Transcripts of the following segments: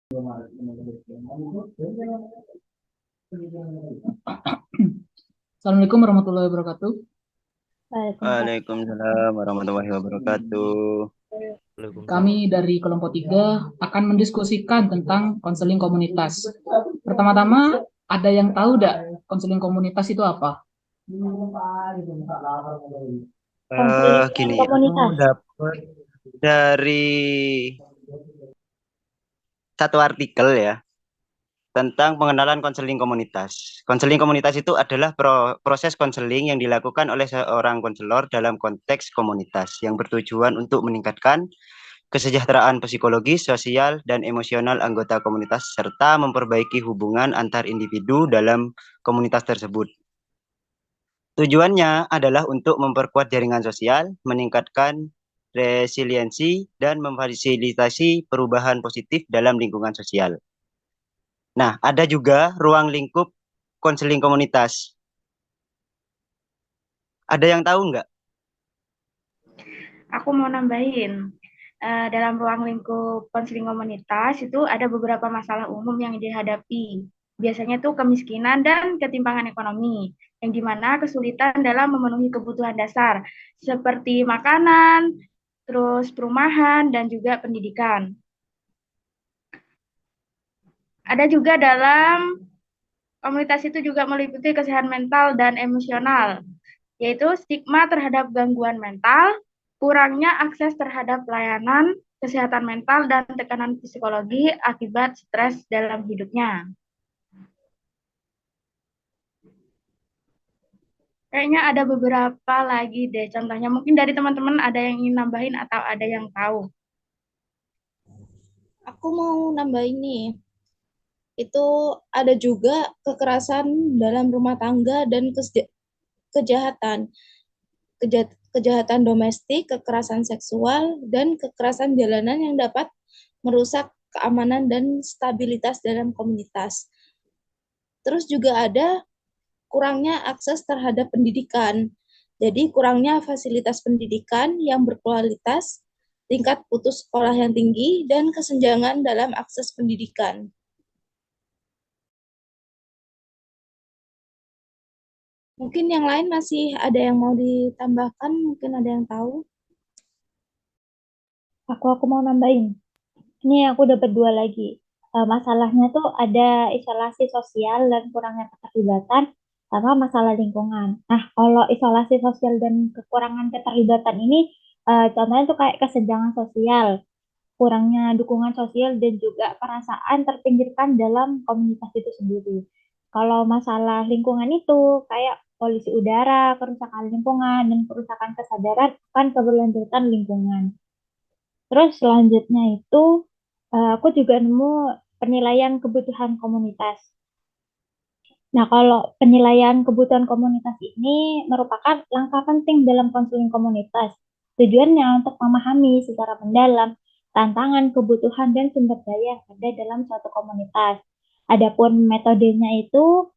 Assalamualaikum warahmatullahi wabarakatuh. Waalaikumsalam. Waalaikumsalam warahmatullahi wabarakatuh. Kami Waalaikumsalam. dari kelompok 3 akan mendiskusikan tentang konseling komunitas. Pertama-tama, ada yang tahu tidak konseling komunitas itu apa? Konseling Gini, aku komunitas. dapat dari satu artikel ya tentang pengenalan konseling komunitas. Konseling komunitas itu adalah proses konseling yang dilakukan oleh seorang konselor dalam konteks komunitas yang bertujuan untuk meningkatkan kesejahteraan psikologis, sosial, dan emosional anggota komunitas serta memperbaiki hubungan antar individu dalam komunitas tersebut. Tujuannya adalah untuk memperkuat jaringan sosial, meningkatkan resiliensi, dan memfasilitasi perubahan positif dalam lingkungan sosial. Nah, ada juga ruang lingkup konseling komunitas. Ada yang tahu nggak? Aku mau nambahin, dalam ruang lingkup konseling komunitas itu ada beberapa masalah umum yang dihadapi. Biasanya tuh kemiskinan dan ketimpangan ekonomi, yang dimana kesulitan dalam memenuhi kebutuhan dasar, seperti makanan, terus perumahan, dan juga pendidikan. Ada juga dalam komunitas itu juga meliputi kesehatan mental dan emosional, yaitu stigma terhadap gangguan mental, kurangnya akses terhadap pelayanan kesehatan mental dan tekanan psikologi akibat stres dalam hidupnya. Kayaknya ada beberapa lagi deh contohnya. Mungkin dari teman-teman ada yang ingin nambahin atau ada yang tahu. Aku mau nambah ini. Itu ada juga kekerasan dalam rumah tangga dan kejahatan. Kejahatan domestik, kekerasan seksual, dan kekerasan jalanan yang dapat merusak keamanan dan stabilitas dalam komunitas. Terus juga ada kurangnya akses terhadap pendidikan. Jadi kurangnya fasilitas pendidikan yang berkualitas, tingkat putus sekolah yang tinggi, dan kesenjangan dalam akses pendidikan. Mungkin yang lain masih ada yang mau ditambahkan, mungkin ada yang tahu. Aku mau nambahin. Ini aku dapat dua lagi. Masalahnya tuh ada isolasi sosial dan kurangnya keterlibatan sama masalah lingkungan. Nah, kalau isolasi sosial dan kekurangan keterlibatan ini contohnya tuh kayak kesenjangan sosial, kurangnya dukungan sosial dan juga perasaan terpinggirkan dalam komunitas itu sendiri. Kalau masalah lingkungan itu kayak polusi udara, kerusakan lingkungan, dan kerusakan kesadaran akan keberlanjutan lingkungan. Terus selanjutnya itu aku juga nemu penilaian kebutuhan komunitas. Nah, kalau penilaian kebutuhan komunitas ini merupakan langkah penting dalam konseling komunitas. Tujuannya untuk memahami secara mendalam tantangan, kebutuhan, dan sumber daya yang ada dalam suatu komunitas. Adapun metodenya itu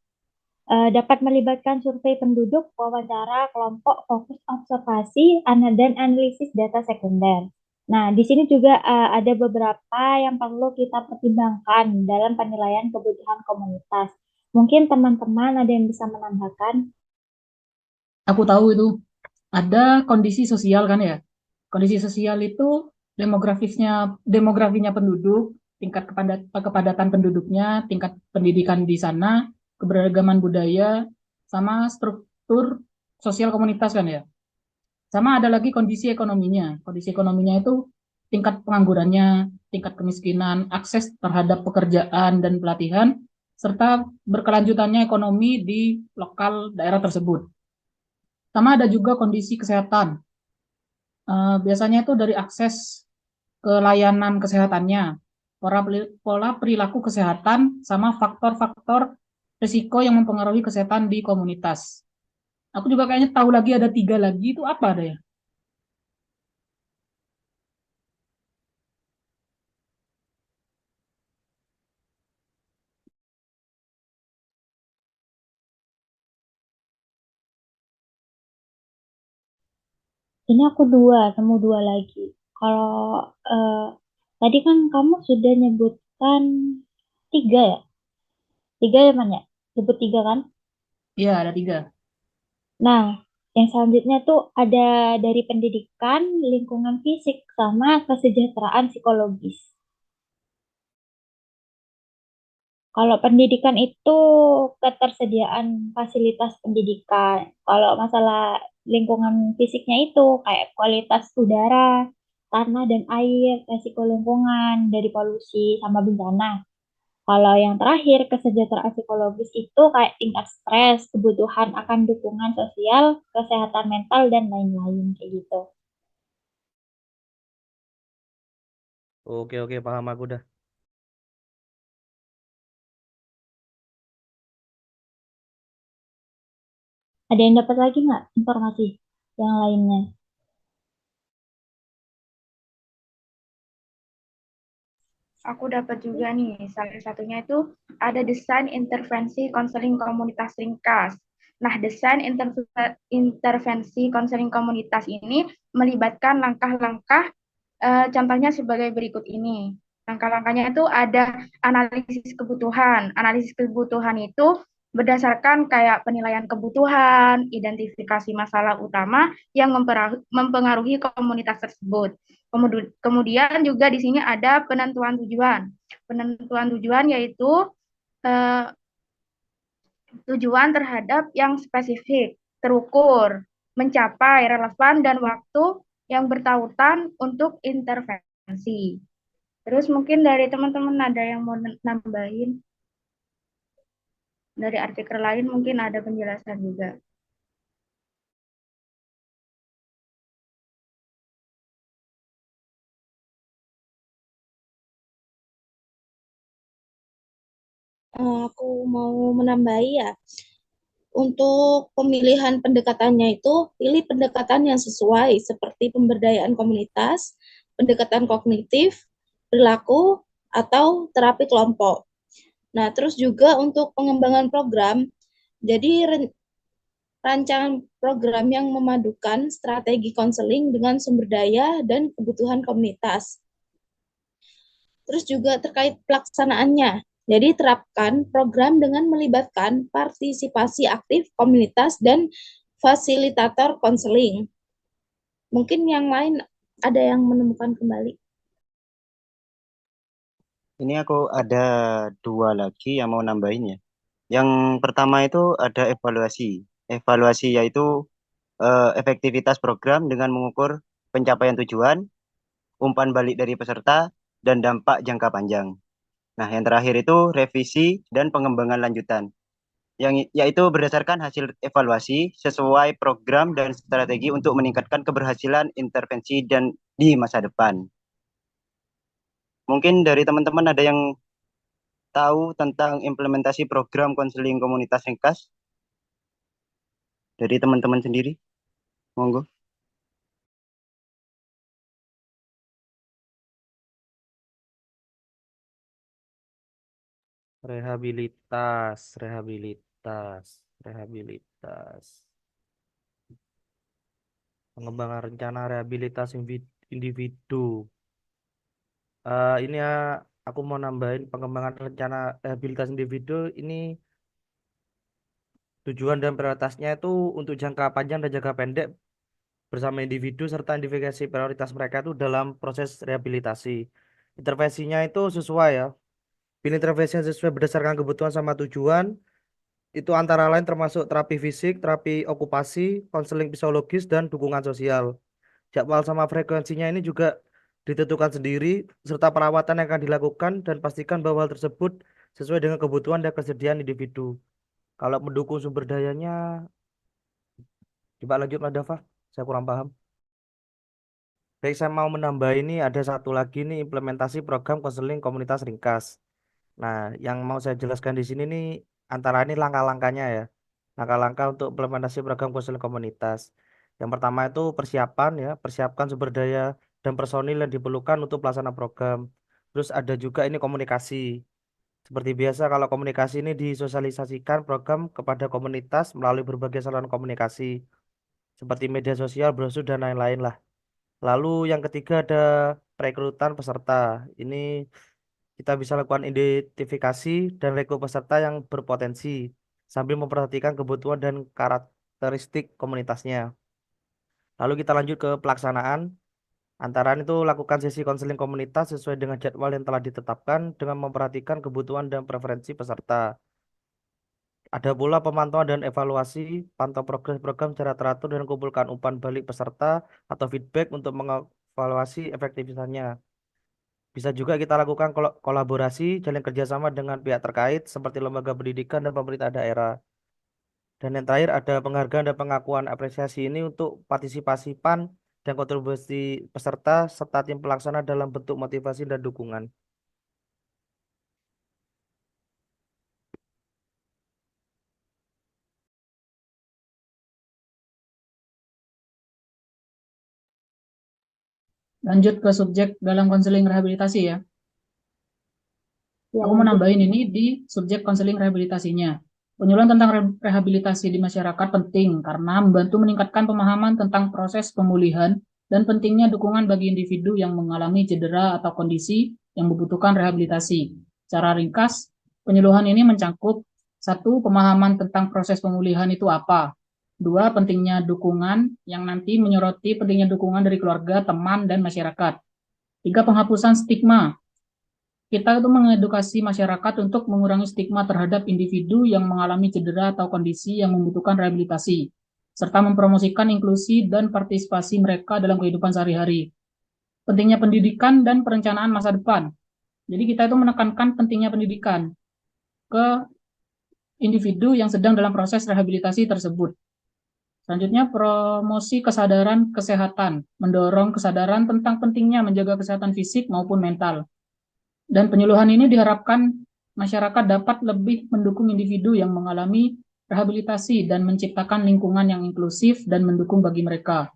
dapat melibatkan survei penduduk, wawancara kelompok, fokus observasi, dan analisis data sekunder. Nah, di sini juga ada beberapa yang perlu kita pertimbangkan dalam penilaian kebutuhan komunitas. Mungkin teman-teman ada yang bisa menambahkan. Aku tahu itu ada kondisi sosial kan ya. Kondisi sosial itu demografinya penduduk, tingkat kepadatan penduduknya, tingkat pendidikan di sana, keberagaman budaya, sama struktur sosial komunitas kan ya. Sama ada lagi kondisi ekonominya. Kondisi ekonominya itu tingkat penganggurannya, tingkat kemiskinan, akses terhadap pekerjaan dan pelatihan, serta berkelanjutannya ekonomi di lokal daerah tersebut. Sama ada juga kondisi kesehatan. Biasanya itu dari akses ke layanan kesehatannya, pola perilaku kesehatan, sama faktor-faktor risiko yang mempengaruhi kesehatan di komunitas. Aku juga kayaknya tahu lagi ada 3 lagi, itu apa ada ya? Ini aku nemu dua lagi. Kalau tadi kan kamu sudah nyebut kan 3 ya? 3 ya, Man ya? Sebut 3 kan? Iya, ada 3. Nah, yang selanjutnya tuh ada dari pendidikan, lingkungan fisik, sama kesejahteraan psikologis. Kalau pendidikan itu ketersediaan fasilitas pendidikan. Kalau masalah lingkungan fisiknya itu kayak kualitas udara, tanah dan air, resiko lingkungan dari polusi sama bencana. Kalau yang terakhir, kesejahteraan psikologis itu kayak tingkat stres, kebutuhan akan dukungan sosial, kesehatan mental, dan lain-lain kayak gitu. Oke, oke, paham aku dah. Ada yang dapat lagi nggak informasi yang lainnya? Aku dapat juga nih, salah satunya itu ada desain intervensi konseling komunitas ringkas. Nah, desain intervensi konseling komunitas ini melibatkan langkah-langkah, contohnya sebagai berikut ini. Langkah-langkahnya itu ada analisis kebutuhan. Analisis kebutuhan itu berdasarkan kayak penilaian kebutuhan, identifikasi masalah utama yang mempengaruhi komunitas tersebut. Kemudian juga di sini ada penentuan tujuan. Penentuan tujuan yaitu eh, tujuan terhadap yang spesifik, terukur, mencapai relevan dan waktu yang bertautan untuk intervensi. Terus mungkin dari teman-teman ada yang mau nambahin dari artikel lain mungkin ada penjelasan juga. Aku mau menambahi ya. Untuk pemilihan pendekatannya itu, pilih pendekatan yang sesuai seperti pemberdayaan komunitas, pendekatan kognitif, perilaku, atau terapi kelompok. Nah, terus juga untuk pengembangan program, jadi rancangan program yang memadukan strategi konseling dengan sumber daya dan kebutuhan komunitas. Terus juga terkait pelaksanaannya. Jadi terapkan program dengan melibatkan partisipasi aktif komunitas dan fasilitator konseling. Mungkin yang lain ada yang menemukan kembali. Ini aku ada 2 lagi yang mau nambahin ya. Yang pertama itu ada evaluasi. Evaluasi yaitu efektivitas program dengan mengukur pencapaian tujuan, umpan balik dari peserta, dan dampak jangka panjang. Nah, yang terakhir itu revisi dan pengembangan lanjutan, yang yaitu berdasarkan hasil evaluasi sesuai program dan strategi untuk meningkatkan keberhasilan intervensi dan di masa depan. Mungkin dari teman-teman ada yang tahu tentang implementasi program konseling komunitas ringkas dari teman-teman sendiri? Monggo. Rehabilitas, rehabilitas, rehabilitas. Pengembangan rencana rehabilitas individu. Ini ya, aku mau nambahin pengembangan rencana rehabilitas individu ini tujuan dan prioritasnya itu untuk jangka panjang dan jangka pendek bersama individu serta identifikasi prioritas mereka itu dalam proses rehabilitasi. Intervensinya itu sesuai ya. Pilih intervensi yang sesuai berdasarkan kebutuhan sama tujuan. Itu antara lain termasuk terapi fisik, terapi okupasi, konseling psikologis, dan dukungan sosial. Jadwal sama frekuensinya ini juga ditentukan sendiri, serta perawatan yang akan dilakukan dan pastikan bahwa hal tersebut sesuai dengan kebutuhan dan kesediaan individu. Kalau mendukung sumber dayanya, coba lanjut Mas Dava, saya kurang paham. Baik, saya mau menambah ini ada satu lagi nih implementasi program konseling komunitas ringkas. Nah, yang mau saya jelaskan di sini nih antara ini langkah-langkahnya ya. Langkah-langkah untuk implementasi program konseling komunitas. Yang pertama itu persiapan ya, persiapkan sumber daya dan personil yang diperlukan untuk pelaksana program. Terus ada juga ini komunikasi. Seperti biasa kalau komunikasi ini disosialisasikan program kepada komunitas melalui berbagai saluran komunikasi seperti media sosial, brosur dan lain-lain lah. Lalu yang ketiga ada perekrutan peserta. Ini Kita bisa lakukan identifikasi dan rekrut peserta yang berpotensi sambil memperhatikan kebutuhan dan karakteristik komunitasnya. Lalu kita lanjut ke pelaksanaan. Antara itu lakukan sesi konseling komunitas sesuai dengan jadwal yang telah ditetapkan dengan memperhatikan kebutuhan dan preferensi peserta. Ada pula pemantauan dan evaluasi, pantau progres program secara teratur dan kumpulkan umpan balik peserta atau feedback untuk mengevaluasi efektivitasnya. Bisa juga kita lakukan kolaborasi, jalin kerjasama dengan pihak terkait seperti lembaga pendidikan dan pemerintah daerah. Dan yang terakhir ada penghargaan dan pengakuan apresiasi ini untuk partisipasi PAN dan kontribusi peserta serta tim pelaksana dalam bentuk motivasi dan dukungan. Lanjut ke subjek dalam konseling rehabilitasi ya. Ya, Aku mau nambahin ini di subjek konseling rehabilitasinya. Penyuluhan tentang rehabilitasi di masyarakat penting karena membantu meningkatkan pemahaman tentang proses pemulihan dan pentingnya dukungan bagi individu yang mengalami cedera atau kondisi yang membutuhkan rehabilitasi. Secara ringkas, penyuluhan ini mencakup 1. Pemahaman tentang proses pemulihan itu apa. 2. Pentingnya dukungan yang nanti menyoroti pentingnya dukungan dari keluarga, teman, dan masyarakat. 3. Penghapusan stigma. Kita itu mengedukasi masyarakat untuk mengurangi stigma terhadap individu yang mengalami cedera atau kondisi yang membutuhkan rehabilitasi, serta mempromosikan inklusi dan partisipasi mereka dalam kehidupan sehari-hari. Pentingnya pendidikan dan perencanaan masa depan. Jadi kita itu menekankan pentingnya pendidikan ke individu yang sedang dalam proses rehabilitasi tersebut. Selanjutnya, promosi kesadaran kesehatan, mendorong kesadaran tentang pentingnya menjaga kesehatan fisik maupun mental. Dan penyuluhan ini diharapkan masyarakat dapat lebih mendukung individu yang mengalami rehabilitasi dan menciptakan lingkungan yang inklusif dan mendukung bagi mereka.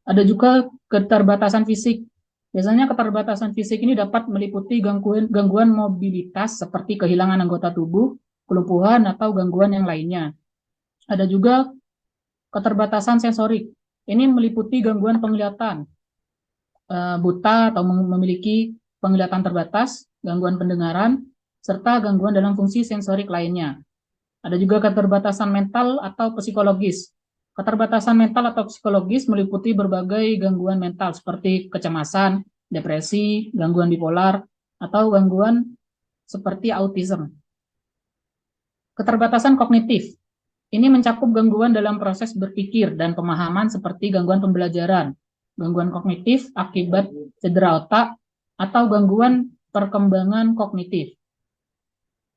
Ada juga keterbatasan fisik. Biasanya keterbatasan fisik ini dapat meliputi gangguan mobilitas seperti kehilangan anggota tubuh, kelumpuhan, atau gangguan yang lainnya. Ada juga keterbatasan sensorik. Ini meliputi gangguan penglihatan, buta atau memiliki penglihatan terbatas, gangguan pendengaran, serta gangguan dalam fungsi sensorik lainnya. Ada juga keterbatasan mental atau psikologis. Keterbatasan mental atau psikologis meliputi berbagai gangguan mental seperti kecemasan, depresi, gangguan bipolar, atau gangguan seperti autism. Keterbatasan kognitif. Ini mencakup gangguan dalam proses berpikir dan pemahaman seperti gangguan pembelajaran, gangguan kognitif akibat cedera otak, atau gangguan perkembangan kognitif.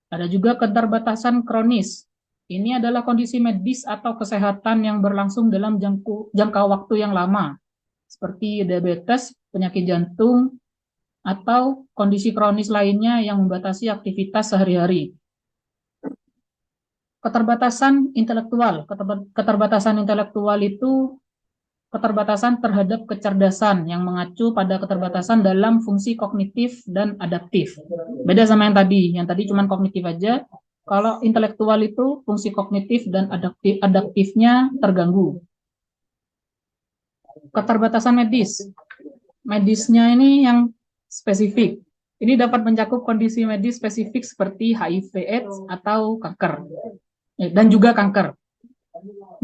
Ada juga keterbatasan kronis. Ini adalah kondisi medis atau kesehatan yang berlangsung dalam jangka waktu yang lama, seperti diabetes, penyakit jantung, atau kondisi kronis lainnya yang membatasi aktivitas sehari-hari. Keterbatasan intelektual. Keterbatasan intelektual itu keterbatasan terhadap kecerdasan yang mengacu pada keterbatasan dalam fungsi kognitif dan adaptif. Beda sama yang tadi cuma kognitif aja. Kalau intelektual itu fungsi kognitif dan adaptifnya terganggu. Keterbatasan medis. Medisnya ini yang spesifik. Ini dapat mencakup kondisi medis spesifik seperti HIV/AIDS atau kanker. Dan juga kanker.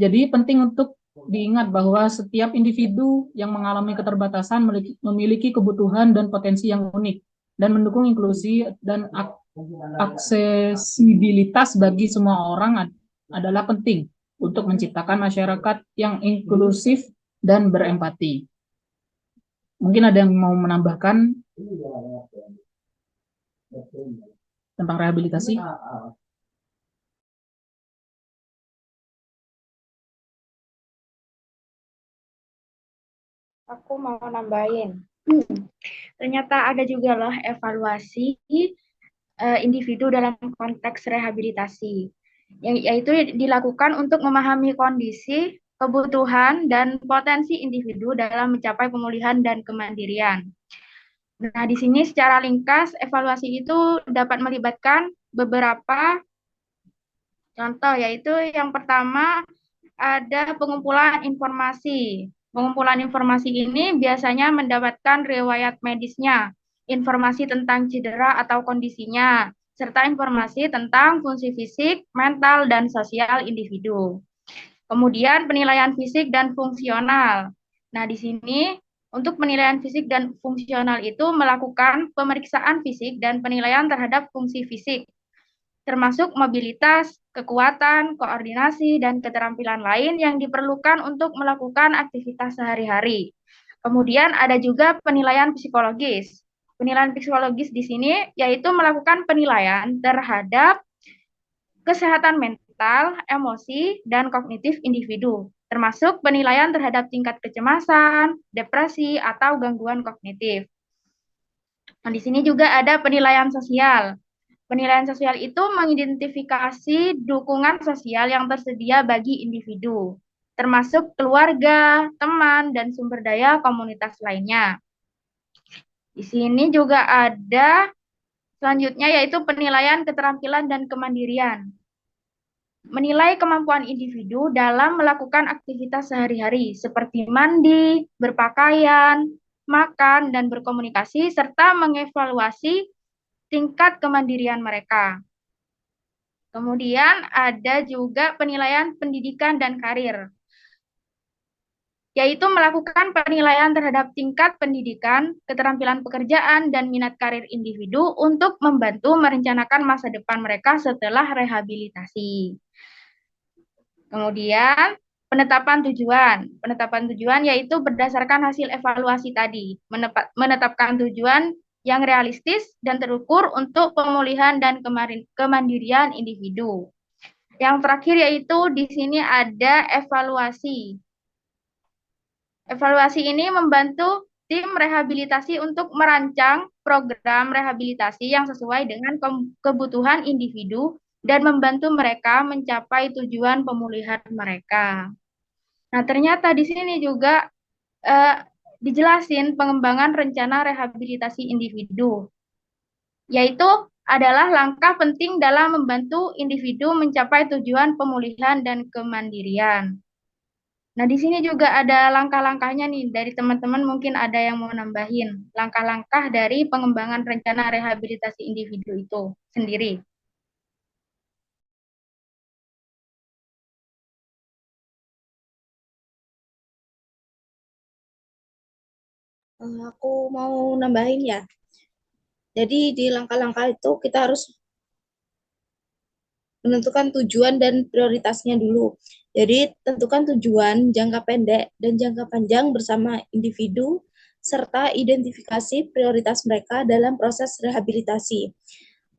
Jadi penting untuk diingat bahwa setiap individu yang mengalami keterbatasan memiliki kebutuhan dan potensi yang unik dan mendukung inklusi dan aksesibilitas bagi semua orang adalah penting untuk menciptakan masyarakat yang inklusif dan berempati. Mungkin ada yang mau menambahkan tentang rehabilitasi? Aku mau nambahin. Ternyata ada juga loh evaluasi individu dalam konteks rehabilitasi, yaitu dilakukan untuk memahami kondisi, kebutuhan, dan potensi individu dalam mencapai pemulihan dan kemandirian. Nah, di sini secara ringkas, evaluasi itu dapat melibatkan beberapa contoh, yaitu yang pertama ada pengumpulan informasi. Pengumpulan informasi ini biasanya mendapatkan riwayat medisnya, informasi tentang cedera atau kondisinya, serta informasi tentang fungsi fisik, mental, dan sosial individu. Kemudian penilaian fisik dan fungsional. Nah, di sini untuk penilaian fisik dan fungsional itu melakukan pemeriksaan fisik dan penilaian terhadap fungsi fisik, termasuk mobilitas, kekuatan, koordinasi, dan keterampilan lain yang diperlukan untuk melakukan aktivitas sehari-hari. Kemudian ada juga penilaian psikologis. Penilaian psikologis di sini yaitu melakukan penilaian terhadap kesehatan mental, emosi, dan kognitif individu, termasuk penilaian terhadap tingkat kecemasan, depresi, atau gangguan kognitif. Nah, di sini juga ada penilaian sosial. Penilaian sosial itu mengidentifikasi dukungan sosial yang tersedia bagi individu, termasuk keluarga, teman, dan sumber daya komunitas lainnya. Di sini juga ada selanjutnya yaitu penilaian keterampilan dan kemandirian. Menilai kemampuan individu dalam melakukan aktivitas sehari-hari seperti mandi, berpakaian, makan, dan berkomunikasi, serta mengevaluasi tingkat kemandirian mereka. Kemudian ada juga penilaian pendidikan dan karir, yaitu melakukan penilaian terhadap tingkat pendidikan, keterampilan pekerjaan, dan minat karir individu untuk membantu merencanakan masa depan mereka setelah rehabilitasi. Kemudian penetapan tujuan. Penetapan tujuan yaitu berdasarkan hasil evaluasi tadi, menetapkan tujuan yang realistis dan terukur untuk pemulihan dan kemandirian individu. Yang terakhir yaitu di sini ada evaluasi. Evaluasi ini membantu tim rehabilitasi untuk merancang program rehabilitasi yang sesuai dengan kebutuhan individu dan membantu mereka mencapai tujuan pemulihan mereka. Nah, ternyata di sini juga dijelasin pengembangan rencana rehabilitasi individu, yaitu adalah langkah penting dalam membantu individu mencapai tujuan pemulihan dan kemandirian. Nah, di sini juga ada langkah-langkahnya nih dari teman-teman, mungkin ada yang mau nambahin langkah-langkah dari pengembangan rencana rehabilitasi individu itu sendiri. Aku mau nambahin ya. Jadi di langkah-langkah itu kita harus menentukan tujuan dan prioritasnya dulu. Jadi tentukan tujuan jangka pendek dan jangka panjang bersama individu serta identifikasi prioritas mereka dalam proses rehabilitasi.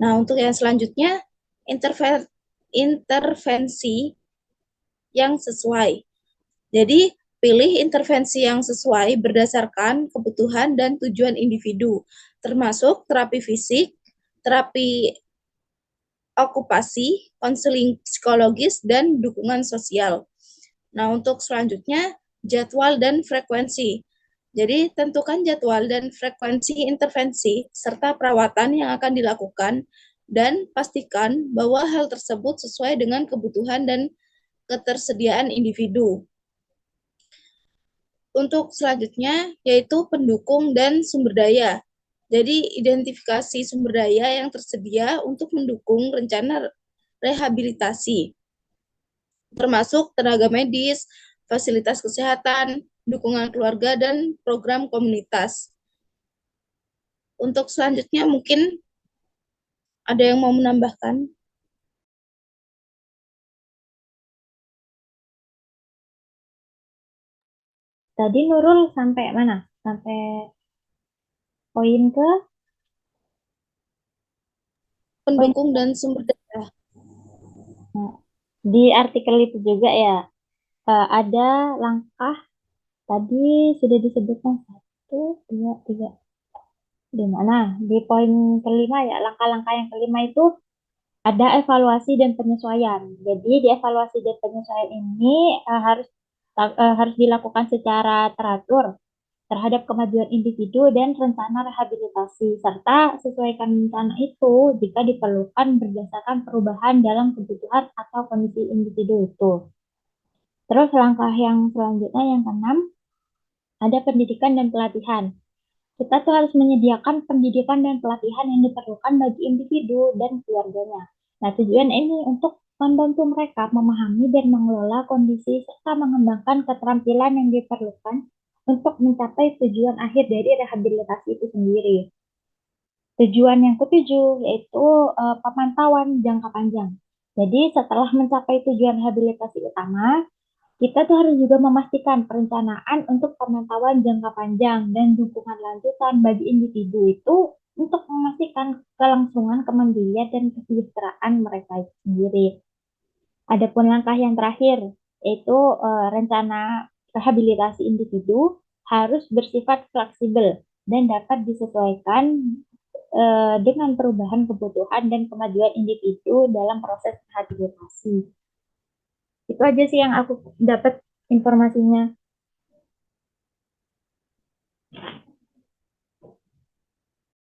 Nah, untuk yang selanjutnya intervensi yang sesuai. Jadi pilih intervensi yang sesuai berdasarkan kebutuhan dan tujuan individu, termasuk terapi fisik, terapi okupasi, konseling psikologis, dan dukungan sosial. Nah, untuk selanjutnya, jadwal dan frekuensi. Jadi, tentukan jadwal dan frekuensi intervensi serta perawatan yang akan dilakukan dan pastikan bahwa hal tersebut sesuai dengan kebutuhan dan ketersediaan individu. Untuk selanjutnya, yaitu pendukung dan sumber daya. Jadi, identifikasi sumber daya yang tersedia untuk mendukung rencana rehabilitasi, termasuk tenaga medis, fasilitas kesehatan, dukungan keluarga, dan program komunitas. Untuk selanjutnya mungkin ada yang mau menambahkan? Tadi Nurul sampai mana? Sampai poin ke Pendukung dan sumber daya. di artikel itu juga ya. Ada langkah tadi sudah disebutkan 1, 2, 3. Di mana? Di poin kelima ya. Langkah-langkah yang kelima itu ada evaluasi dan penyesuaian. Jadi di evaluasi dan penyesuaian ini harus dilakukan secara teratur terhadap kemajuan individu dan rencana rehabilitasi, serta sesuaikan rencana itu jika diperlukan berdasarkan perubahan dalam kebutuhan atau kondisi individu itu. Terus langkah yang selanjutnya yang keenam, ada pendidikan dan pelatihan. Kita tuh harus menyediakan pendidikan dan pelatihan yang diperlukan bagi individu dan keluarganya. Nah, tujuan ini untuk membantu mereka memahami dan mengelola kondisi serta mengembangkan keterampilan yang diperlukan untuk mencapai tujuan akhir dari rehabilitasi itu sendiri. Tujuan yang ketujuh yaitu pemantauan jangka panjang. Jadi setelah mencapai tujuan rehabilitasi utama, kita tuh harus juga memastikan perencanaan untuk pemantauan jangka panjang dan dukungan lanjutan bagi individu itu untuk memastikan kelangsungan kemandirian dan kesejahteraan mereka itu sendiri. Adapun langkah yang terakhir yaitu rencana rehabilitasi individu harus bersifat fleksibel dan dapat disesuaikan dengan perubahan kebutuhan dan kemajuan individu dalam proses rehabilitasi. Itu aja sih yang aku dapat informasinya.